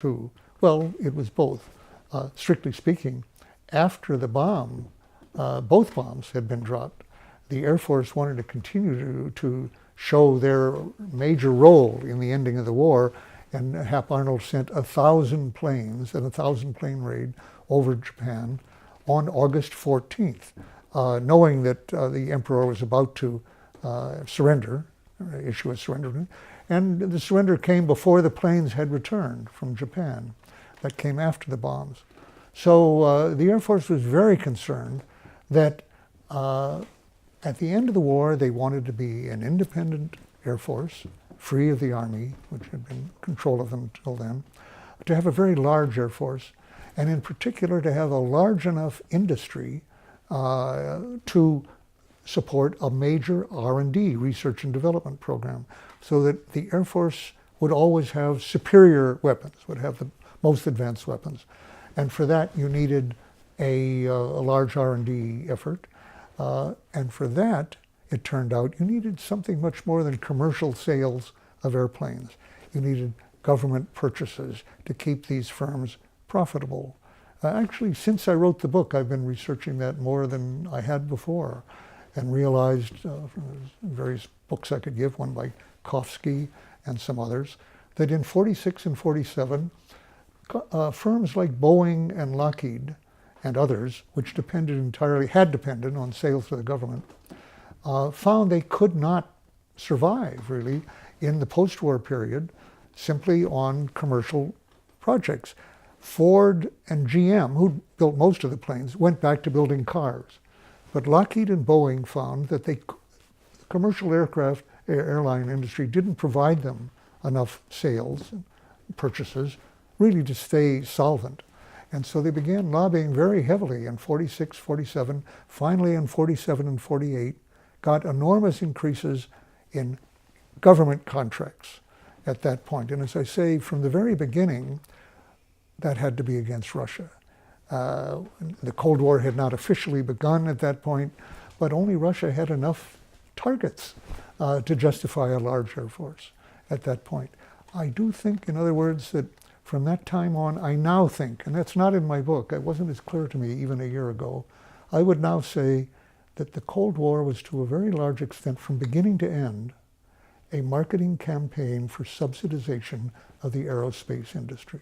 too? Well, it was both. Strictly speaking, after the both bombs had been dropped, the Air Force wanted to continue to show their major role in the ending of the war, and Hap Arnold sent 1,000 planes and a 1,000-plane raid over Japan on August 14th, knowing that the emperor was about to surrender, issue a surrender. And the surrender came before the planes had returned from Japan. That came after the bombs. So the Air Force was very concerned that at the end of the war, they wanted to be an independent Air Force, free of the Army, which had been in control of them until then, to have a very large Air Force, and in particular to have a large enough industry to support a major R&D, research and development program, so that the Air Force would always have superior weapons, would have the most advanced weapons. And for that, you needed a large R&D effort. And for that, it turned out, you needed something much more than commercial sales of airplanes. You needed government purchases to keep these firms profitable. Actually, since I wrote the book, I've been researching that more than I had before, and realized from various books I could give, one by Kofsky and some others, that in 46 and 47, firms like Boeing and Lockheed and others, which had depended on sales to the government, found they could not survive, really, in the post-war period simply on commercial projects. Ford and GM, who built most of the planes, went back to building cars. But Lockheed and Boeing found that the commercial airline industry didn't provide them enough sales and purchases really to stay solvent. And so they began lobbying very heavily in 46, 47, finally in 47 and 48, got enormous increases in government contracts at that point. And as I say, from the very beginning, that had to be against Russia. The Cold War had not officially begun at that point, but only Russia had enough targets to justify a large Air Force at that point. I do think, in other words, that from that time on, I now think, and that's not in my book, it wasn't as clear to me even a year ago, I would now say that the Cold War was to a very large extent, from beginning to end, a marketing campaign for subsidization of the aerospace industry.